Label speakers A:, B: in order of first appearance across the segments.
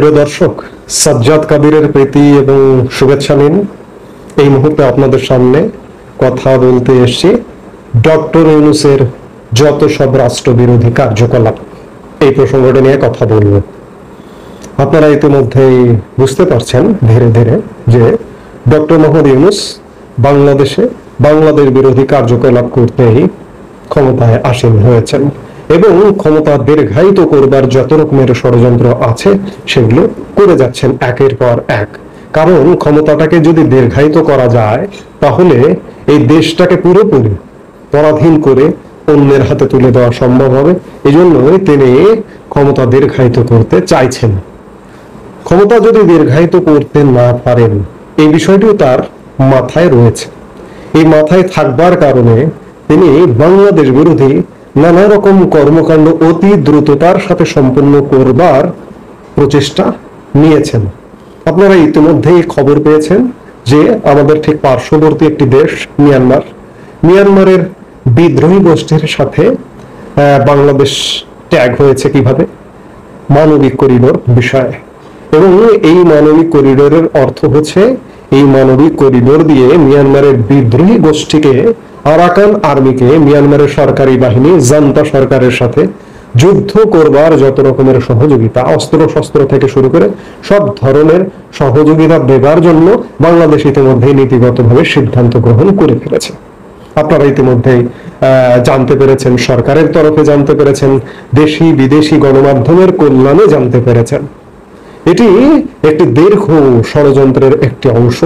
A: প্রিয় দর্শক, সাজ্জাদ কাদিরের প্রীতি এবং শুভেচ্ছা নিন। এই মুহূর্তে আপনাদের সামনে কথা বলতে এসেছি ডক্টর ইউনূসের যত সব রাষ্ট্রবিরোধী কার্যকলাপ, এই প্রসঙ্গটা নিয়ে কথা বলবো। আপনারা ইতিমধ্যেই বুঝতে পারছেন ধীরে ধীরে যে ডক্টর মোহাম্মদ ইউনূস বাংলাদেশ বিরোধী কার্যকলাপ করতেই ক্ষমতায় আসীন হয়েছেন এবং ক্ষমতা দীর্ঘায়িত করবার যত রকমের ষড়যন্ত্র আছে সেগুলো করে যাচ্ছেন একের পর এক। কারণ ক্ষমতাটাকে যদি দীর্ঘায়িত করা যায় তাহলে এই দেশটাকে পুরোপুরি পরাধীন করে অন্যের হাতে তুলে দেওয়া সম্ভব হবে। এই জন্যই তিনি ক্ষমতা দীর্ঘায়িত করতে চাইছেন। ক্ষমতা যদি দীর্ঘায়িত করতে না পারেন, এই বিষয়টিও তার মাথায় রয়েছে। এই মাথায় থাকবার কারণে তিনি বাংলাদেশ বিরোধী নানা রকম কর্মকাণ্ড অতি দ্রুততার সাথে সম্পন্ন করবার প্রচেষ্টা নিয়েছেন। আপনারা ইতিমধ্যেই খবর পেয়েছেন যে আমাদের ঠিক পার্শ্ববর্তী একটি দেশ মিয়ানমারের বিদ্রোহী গোষ্ঠীর সাথে বাংলাদেশ ট্যাগ হয়েছে কিভাবে, মানবিক করিডোর বিষয়ে। এবং এই মানবিক করিডোরের অর্থ হচ্ছে এই মানবিক করিডোর দিয়ে মিয়ানমারের বিদ্রোহী গোষ্ঠীকে, আরাকান আর্মিকে, মিয়ানমারের সরকারি বাহিনী জান্তা সরকারের সাথে যুদ্ধ করবার যত রকমের সহযোগিতা, অস্ত্র শস্ত্র থেকে শুরু করে সব ধরনের সহযোগিতা দেবার জন্য বাংলাদেশ ইতিমধ্যেই নীতিগতভাবে সিদ্ধান্ত গ্রহণ করে ফেলেছে। আপনারা ইতিমধ্যেই জানতে পেরেছেন, সরকারের তরফে জানতে পেরেছেন, দেশি বিদেশি গণমাধ্যমের কল্যাণে জানতে পেরেছেন। এটি একটি দীর্ঘ ষড়যন্ত্রের একটি অংশ,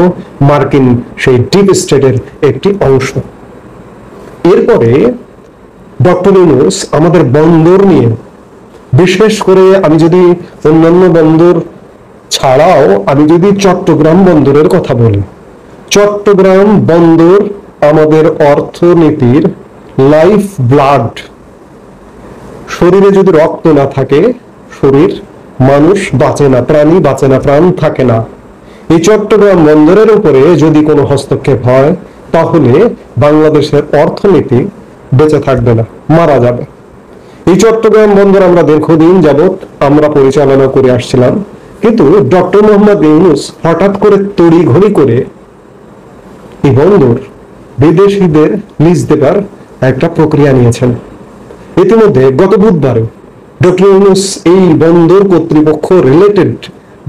A: মার্কিন সেই ডিপ স্টেটের একটি অংশ। এরপরে ডক্টর ইউনূস আমাদের বন্দর নিয়ে, বিশেষ করে আমি যদি অন্যান্য বন্দর ছাড়াও আমি যদি চট্টগ্রাম বন্দরের কথা বলি, চট্টগ্রাম বন্দর আমাদের অর্থনীতির লাইফ ব্লাড। শরীরে যদি রক্ত না থাকে মানুষ বাঁচে না, প্রাণী বাঁচে না, প্রাণ থাকে না। এই চট্টগ্রাম বন্দরের উপরে যদি কোনো হস্তক্ষেপ হয় তাহলে বাংলাদেশের অর্থনীতি বেঁচে থাকবে না, মারা যাবে। এই চট্টগ্রাম বন্দর আমরা দীর্ঘদিন যাবৎ আমরা পরিচালনা করে আসছিলাম, কিন্তু ডক্টর মোহাম্মদ ইউনূস হঠাৎ করে তড়িঘড়ি করে এই বন্দর বিদেশিদের লিজ দেবার একটা প্রক্রিয়া নিয়েছেন। ইতিমধ্যে গত বুধবারে ডক্টর ইউনূস এই বন্দর কর্তৃপক্ষ রিলেটেড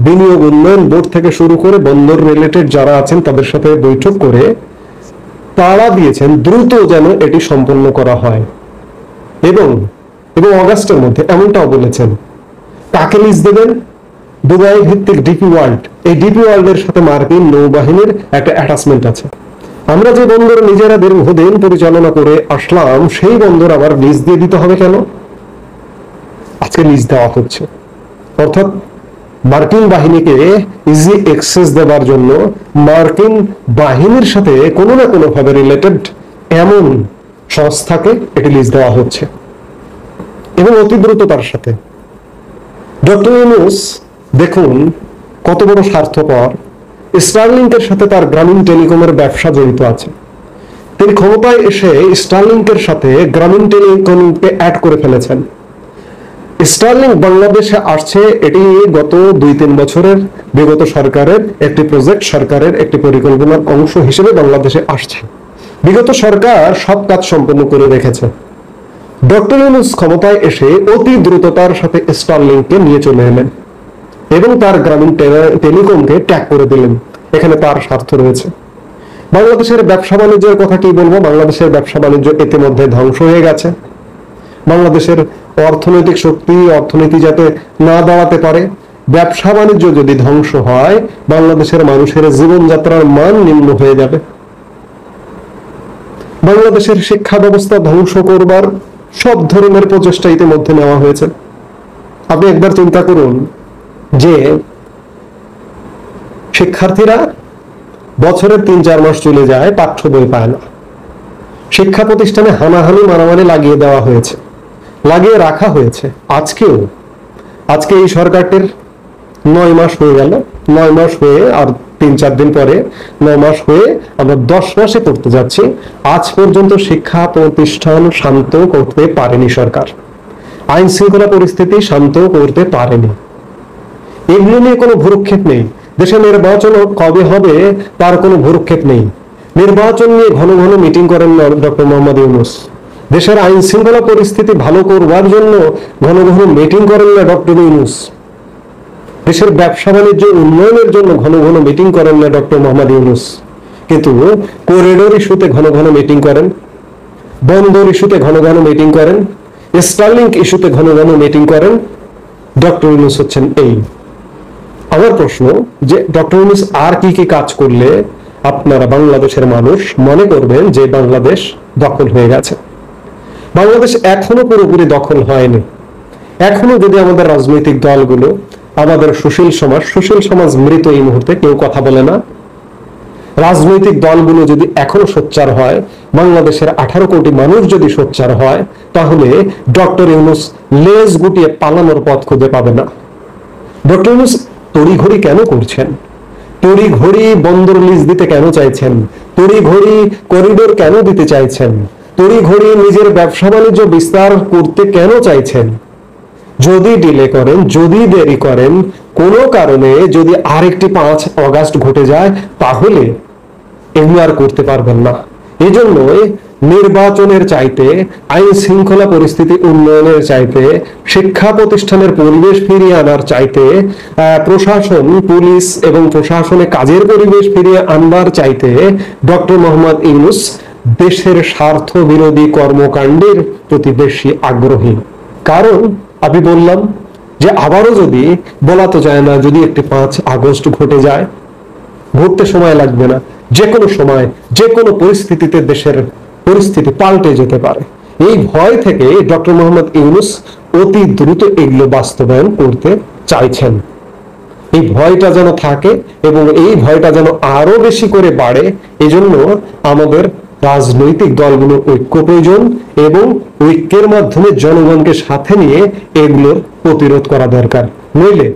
A: বিনিয়োগ উন্নয়ন বোর্ড থেকে শুরু করে বন্দর রিলেটেড যারা আছেন তাদের সাথে বৈঠক করে তাড়া দিয়েছেন দ্রুত যেন এটি সম্পন্ন করা হয় এবং অগাস্টের মধ্যে এমনটাও বলেছেন। কাকে লিজ দেবেন? দুবাই ভিত্তিক ডিপি ওয়ার্ল্ড। এই ডিপি ওয়ার্ল্ডের সাথে মার্কিন নৌবাহিনীর একটা অ্যাটাচমেন্ট আছে। আমরা যে বন্দর নিজেরা দীর্ঘদিন পরিচালনা করে আসলাম সেই বন্দর আবার লিজ দিয়ে দিতে হবে কেন? আজকে লিজ দেওয়া হচ্ছে, অর্থাৎ মার্কিন বাহিনীকে ইজি অ্যাক্সেস দেওয়ার জন্য মার্কিন বাহিনীর সাথে কোনো না কোনো ভাবে রিলেটেড এমন সংস্থাকে এটি লিজ দেওয়া হচ্ছে এবং অতি দ্রুততার সাথে। ডক্টর ইউনূস দেখুন কত বড় স্বার্থপর। স্টারলিংকের সাথে তার গ্রামীণ টেলিকমের ব্যবসা জড়িত আছে। তিনি ক্ষমতায় এসে স্টারলিংকের সাথে গ্রামীণ টেলিকমকে অ্যাড করে ফেলেছেন। স্টারলিংক বাংলাদেশে আসছে, এটি গত 2-3 বছরের বিগত সরকারের একটি প্রজেক্ট, সরকারের একটি পরিকল্পনার অংশ হিসেবে বাংলাদেশে আসছে। বিগত সরকার সব কাজ সম্পন্ন করে রেখেছে। ডক্টর ইউনূস ক্ষমতায় এসে অতি দ্রুততার সাথে স্টারলিংককে নিয়ে চলে এলেন এবং তার গ্রামীণ টেলিকমকে ট্যাগ করে দিলেন। এখানে তার স্বার্থ রয়েছে। বাংলাদেশের ব্যবসা বাণিজ্যের কথা কি বলবো? বাংলাদেশের ব্যবসা বাণিজ্য ইতিমধ্যে ধ্বংস হয়ে গেছে। বাংলাদেশের অর্থনৈতিক শক্তি, অর্থনীতি যাতে না দাঁড়াতে পারে, ব্যবসা বাণিজ্য যদি ধ্বংস হয়, বাংলাদেশের মানুষের জীবনযাত্রার মান নিম্ন হয়ে যাবে। বাংলাদেশের শিক্ষা ব্যবস্থা ধ্বংস করবার সব ধরনের প্রচেষ্টা ইতিমধ্যে নেওয়া হয়েছে। আপনি একবার চিন্তা করুন যে শিক্ষার্থীরা বছরের 3-4 মাস চলে যায়, পাঠ্য বই পায় না। শিক্ষা প্রতিষ্ঠানে হানাহানি মারামারি লাগিয়ে দেওয়া হয়েছে, লাগিয়ে রাখা হয়েছে। আজকে এই সরকারটির 9 মাস হয়ে গেল। 9 মাস হয়ে আর 3-4 দিন পরে 9 মাস হয়ে আমরা 10 মাসে করতে যাচ্ছি। আজ পর্যন্ত শিক্ষা প্রতিষ্ঠান শান্ত করতে পারেনি সরকার, আইন শৃঙ্খলা পরিস্থিতি শান্ত করতে পারেনি। এগুলো নিয়ে কোনো ভ্রুক্ষেপ নেই। দেশে নির্বাচন কবে হবে তার কোনো ভ্রুক্ষেপ নেই। নির্বাচন নিয়ে ঘন ঘন মিটিং করেন ডক্টর মোহাম্মদ ইউনূস। দেশের আইন শৃঙ্খলা পরিস্থিতি ভালো করবার জন্য ঘন ঘন মিটিং করেন না ডক্টর ইউনূস। দেশের ব্যবসা বাণিজ্য উন্নয়নের জন্য ঘন ঘন মিটিং করেন না ডক্টর মোহাম্মদ ইউনূস। কিন্তু করিডোর ইস্যুতে ঘন ঘন মিটিং করেন, বন্দর ইস্যুতে ঘন ঘন মিটিং করেন, স্টারলিংক ইস্যুতে ঘন ঘন মিটিং করেন। ডক্টর ইউনূস হচ্ছেন এই। আমার প্রশ্ন যে ডক্টর ইউনূস আর কি কি কাজ করলে আপনারা বাংলাদেশের মানুষ মনে করবেন যে বাংলাদেশ দখল হয়ে গেছে? বাংলাদেশ এখনো পুরোপুরি দখল হয়নি। এখনো যদি আমাদের রাজনৈতিক দলগুলো, আমাদের সুশীল সমাজ মৃত এই মুহূর্তে, কেউ কথা বলে না। রাজনৈতিক দলগুলো যদি এখনো সোচ্চার হয়, বাংলাদেশের 18 কোটি মানুষ যদি সোচ্চার হয়, তাহলে ডক্টর ইউনূস লেজ গুটিয়ে পালানোর পথ খুঁজে পাবে না। ডক্টর ইউনূস তড়িঘড়ি কেন করছেন? তড়িঘড়ি বন্দর লিজ দিতে কেন চাইছেন? তড়িঘড়ি করিডোর কেন দিতে চাইছেন? তড়িঘড়ি নিজের ব্যবসা বাণিজ্য বিস্তার করতে কেন চাইছেন? যদি ডিলে করেন, যদি দেরি করেন, কোনো কারণে যদি আরেকটি 5 অগাস্ট ঘটে যায়, তাহলে এগুলো আর করতে পারবেন না। এজন্যই নির্বাচনের চাইতে, আইন শৃঙ্খলা পরিস্থিতি উন্নয়নের চাইতে, শিক্ষা প্রতিষ্ঠানের পরিবেশ ফিরিয়ে আনার চাইতে, প্রশাসন, পুলিশ এবং প্রশাসনে কাজের পরিবেশ ফিরিয়ে আনবার চাইতে ডক্টর মোহাম্মদ ইউনূস দেশের স্বার্থ বিরোধী কর্মকাণ্ডের প্রতি বেশি আগ্রহী। কারণ আমি বললাম যে আবারও যদি, বলা তো যায় না, যদি একটি 5 আগস্ট ঘটে যায়, ঘটতে সময় লাগবে না, যে কোনো সময় যে কোনো পরিস্থিতিতে দেশের পরিস্থিতি পাল্টে যেতে পারে। এই ভয় থেকে ডক্টর মোহাম্মদ ইউনূস অতি দ্রুত এগুলো বাস্তবায়ন করতে চাইছেন। এই ভয়টা যেন থাকে এবং এই ভয়টা যেন আরো বেশি করে বাড়ে, এজন্য আমাদের রাজনৈতিক দলগুলোর ঐক্য প্রয়োজন এবং ঐক্যের মাধ্যমে জনগণকে সাথে নিয়ে এগুলোর প্রতিরোধ করা দরকার। নইলে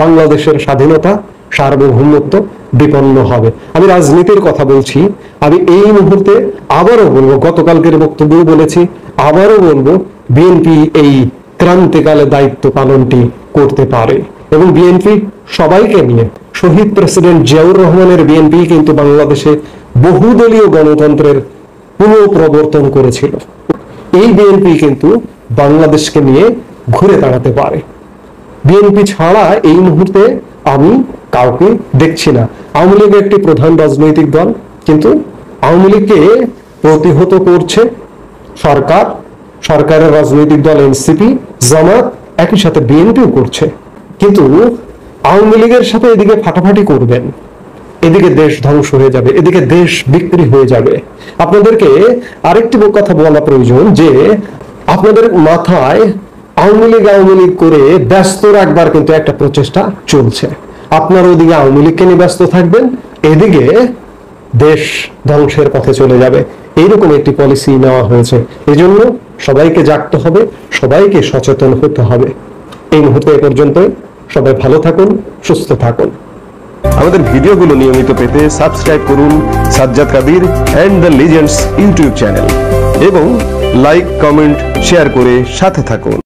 A: বাংলাদেশের স্বাধীনতা, সার্বভৌমত্ব বিপন্ন হবে। আমি রাজনীতির কথা বলছি। আমি এই মুহূর্তে আবারও বলবো, গতকালকের বক্তব্যও বলেছি, আবারও বলবো, বিএনপি এই ক্রান্তিকালে দায়িত্ব পালনটি করতে পারে এবং বিএনপি সবাইকে নিয়ে, শহীদ প্রেসিডেন্ট জিয়াউর রহমানের বিএনপি কিন্তু বাংলাদেশে বহুদলীয় গণতন্ত্রের পুনঃপ্রবর্তন করেছিল। এই বিএনপি কিন্তু বাংলাদেশকে নিয়ে ঘুরে দাঁড়াতে পারে। বিএনপি ছাড়া এই মুহূর্তে আমি কাউকে দেখছি না। আওয়ামী লীগ একটি প্রধান রাজনৈতিক দল, কিন্তু আওয়ামী লীগকে প্রতিহত করছে সরকার, সরকারের রাজনৈতিক দল এনসিপি, জামাত, একই সাথে বিএনপিও করছে। কিন্তু আওয়ামী লীগের সাথে এদিকে ফাটাফাটি করবেন, এদিকে দেশ ধ্বংস হয়ে যাবে, এদিকে দেশ বিক্রি হয়ে যাবে। আপনাদেরকে আরেকটি কথা বলা প্রয়োজন যে আপনাদের মাথায় আওয়ামী লীগ করে ব্যস্ত রাখবার কিন্তু একটা প্রচেষ্টা চলছে। আপনার ওদিকে আওয়ামী লীগকে নিয়ে ব্যস্ত থাকবেন, এদিকে দেশ ধ্বংসের পথে চলে যাবে। এইরকম একটি পলিসি নেওয়া হয়েছে। এজন্য সবাইকে জাগতে হবে, সবাইকে সচেতন হতে হবে। এই মুহূর্তে এ পর্যন্ত। সবাই ভালো থাকুন, সুস্থ থাকুন।
B: আমাদের ভিডিওগুলো নিয়মিত পেতে সাবস্ক্রাইব করুন Sajjad Kadir and the Legends YouTube channel এবং লাইক, কমেন্ট, শেয়ার করে সাথে থাকুন।